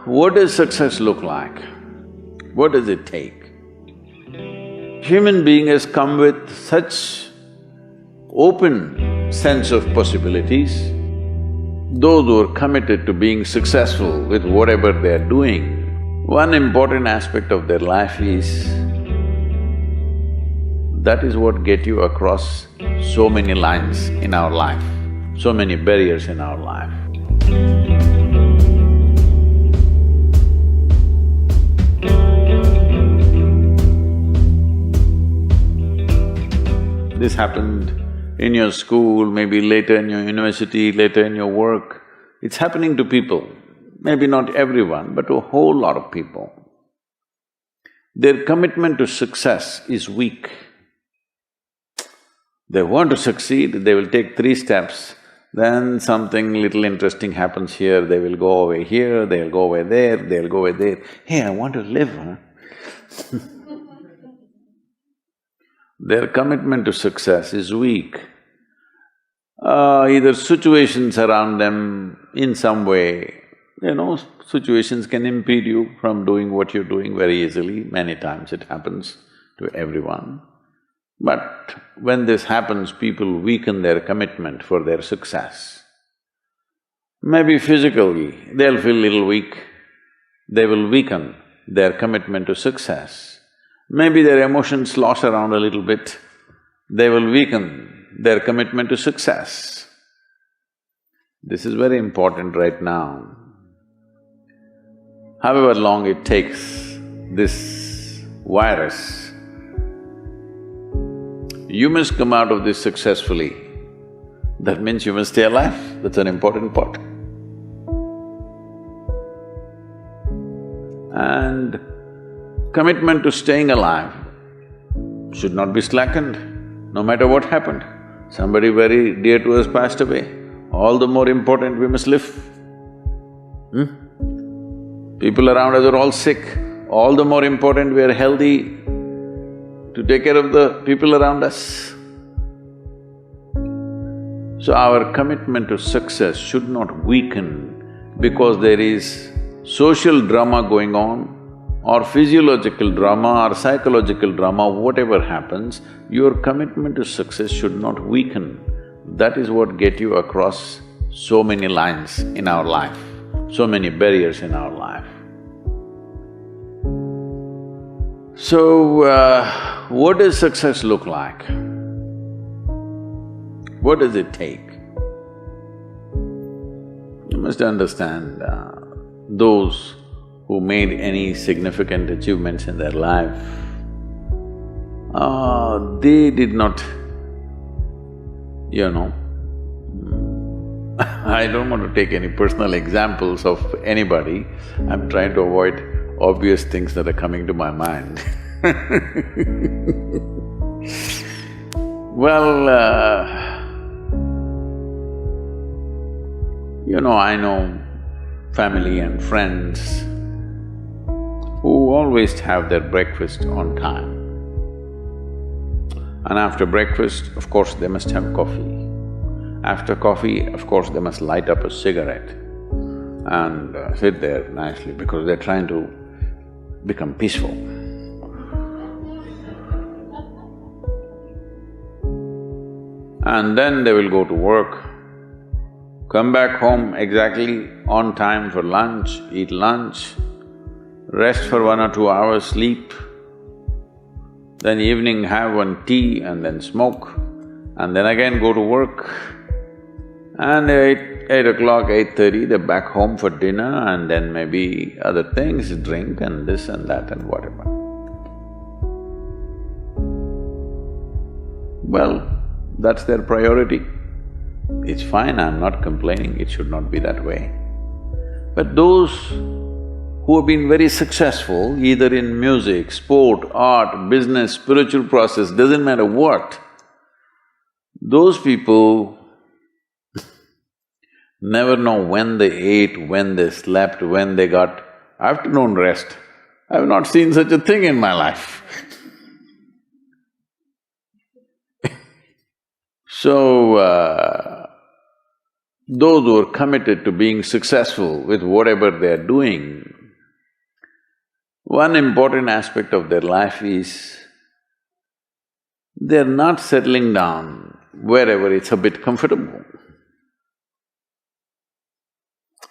What does success look like? What does it take? Human being has come with such open sense of possibilities. Those who are committed to being successful with whatever they are doing, one important aspect of their life is that is what get you across so many lines in our life, so many barriers in our life. This happened in your school, maybe later in your university, later in your work. It's happening to people, maybe not everyone, but to a whole lot of people. Their commitment to success is weak. They want to succeed, they will take 3 steps, then something little interesting happens here, they will go over here, they'll go over there, they'll go over there. Hey, I want to live, huh? Their commitment to success is weak. Either situations around them in some way, situations can impede you from doing what you're doing very easily. Many times it happens to everyone. But when this happens, people weaken their commitment for their success. Maybe physically, they'll feel little weak, they will weaken their commitment to success. Maybe their emotions slosh around a little bit, they will weaken their commitment to success. This is very important right now. However long it takes, this virus, you must come out of this successfully. That means you must stay alive, that's an important part. And commitment to staying alive should not be slackened, no matter what happened. Somebody very dear to us passed away, all the more important we must live. People around us are all sick, all the more important we are healthy to take care of the people around us. So our commitment to success should not weaken because there is social drama going on, or physiological drama or psychological drama, whatever happens, your commitment to success should not weaken. That is what get you across so many lines in our life, so many barriers in our life. So, what does success look like? What does it take? You must understand, those who made any significant achievements in their life, they did not, I don't want to take any personal examples of anybody, I'm trying to avoid obvious things that are coming to my mind. Well, I know family and friends who always have their breakfast on time. And after breakfast, of course, they must have coffee. After coffee, of course, they must light up a cigarette and sit there nicely because they're trying to become peaceful. And then they will go to work, come back home exactly on time for lunch, eat lunch, rest for 1 or 2 hours, sleep, then evening have one tea and then smoke, and then again go to work. And 8 o'clock, 8:30, they're back home for dinner and then maybe other things, drink and this and that and whatever. Well, that's their priority. It's fine, I'm not complaining, it should not be that way. But those who have been very successful, either in music, sport, art, business, spiritual process, doesn't matter what, those people never know when they ate, when they slept, when they got afternoon rest. I've not seen such a thing in my life. So, those who are committed to being successful with whatever they are doing, One important aspect of their life is they're not settling down wherever it's a bit comfortable.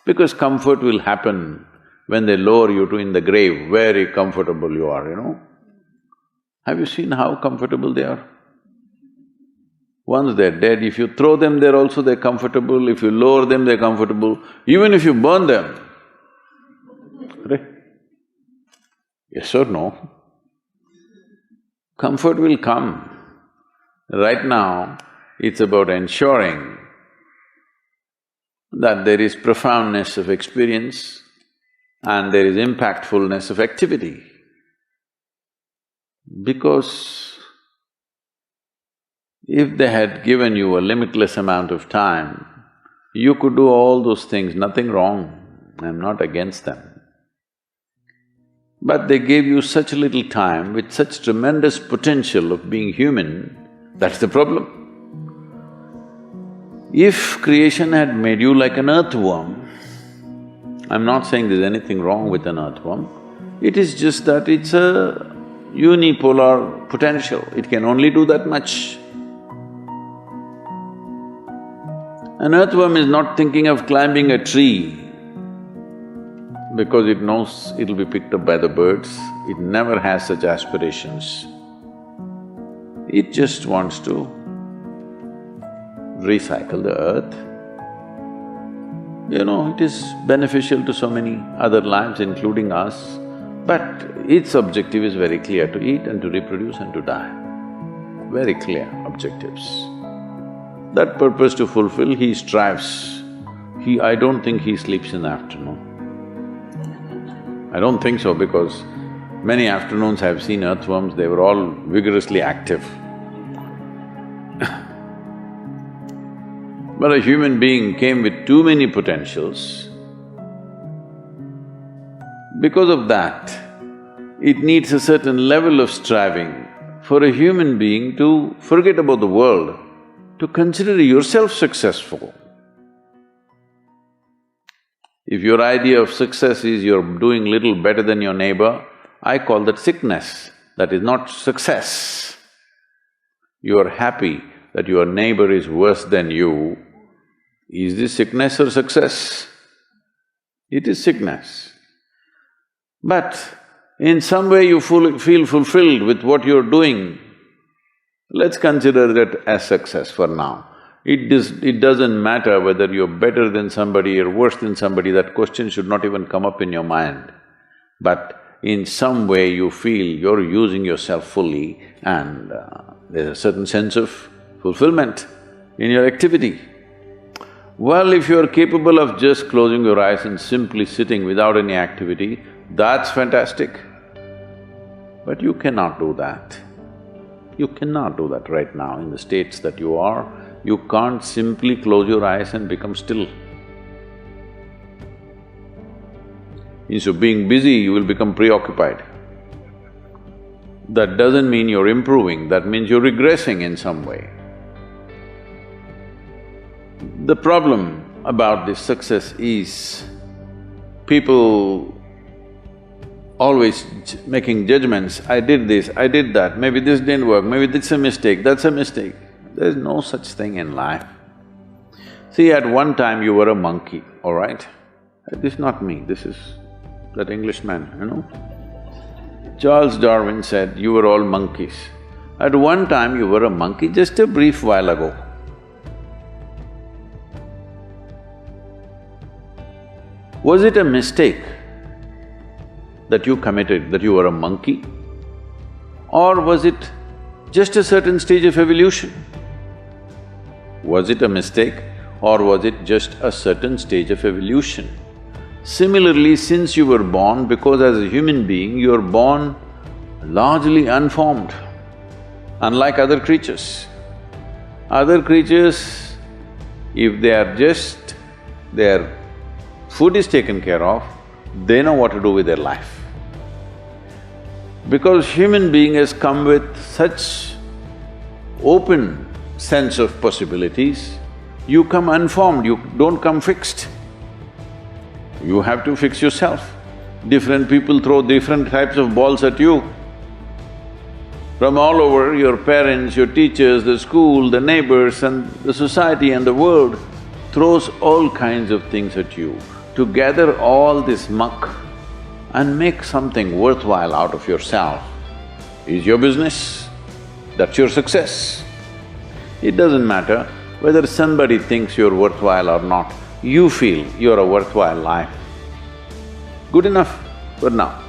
Because comfort will happen when they lower you to in the grave, very comfortable you are, you know. Have you seen how comfortable they are? Once they're dead, if you throw them there also they're comfortable, if you lower them they're comfortable, even if you burn them. Right? Yes or no? Comfort will come. Right now, it's about ensuring that there is profoundness of experience and there is impactfulness of activity. Because if they had given you a limitless amount of time, you could do all those things, nothing wrong, I'm not against them. But they gave you such little time with such tremendous potential of being human, that's the problem. If creation had made you like an earthworm, I'm not saying there's anything wrong with an earthworm, it is just that it's a unipolar potential, it can only do that much. An earthworm is not thinking of climbing a tree because it knows it'll be picked up by the birds, it never has such aspirations. It just wants to recycle the earth. You know, it is beneficial to so many other lives including us, but its objective is very clear, to eat and to reproduce and to die. Very clear objectives. That purpose to fulfill, he strives. I don't think he sleeps in the afternoon. I don't think so because many afternoons I've seen earthworms, they were all vigorously active. But a human being came with too many potentials. Because of that, it needs a certain level of striving for a human being to forget about the world, to consider yourself successful. If your idea of success is you're doing little better than your neighbor, I call that sickness, that is not success. You are happy that your neighbor is worse than you, is this sickness or success? It is sickness. But in some way you feel fulfilled with what you're doing, let's consider that as success for now. It doesn't matter whether you're better than somebody or worse than somebody, that question should not even come up in your mind. But in some way you feel you're using yourself fully and there's a certain sense of fulfillment in your activity. Well, if you're capable of just closing your eyes and simply sitting without any activity, that's fantastic. But you cannot do that. You cannot do that right now in the states that you are. You can't simply close your eyes and become still. Instead of being busy, you will become preoccupied. That doesn't mean you're improving, that means you're regressing in some way. The problem about this success is people always making judgments, I did this, I did that, maybe this didn't work, maybe this is a mistake, that's a mistake. There's no such thing in life. See, at one time you were a monkey, all right? This is not me, this is that Englishman, you know? Charles Darwin said, you were all monkeys. At one time you were a monkey, just a brief while ago. Was it a mistake that you committed, that you were a monkey? Or was it just a certain stage of evolution? Was it a mistake or was it just a certain stage of evolution? Similarly, since you were born, because as a human being, you're born largely unformed, unlike other creatures. Other creatures, if they are just… their food is taken care of, they know what to do with their life. Because human being has come with such open sense of possibilities, you come unformed, you don't come fixed. You have to fix yourself. Different people throw different types of balls at you. From all over, your parents, your teachers, the school, the neighbors and the society and the world throws all kinds of things at you. To gather all this muck and make something worthwhile out of yourself is your business. That's your success. It doesn't matter whether somebody thinks you're worthwhile or not, you feel you're a worthwhile life. Good enough for now.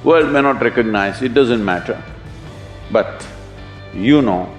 World may not recognize, it doesn't matter. But you know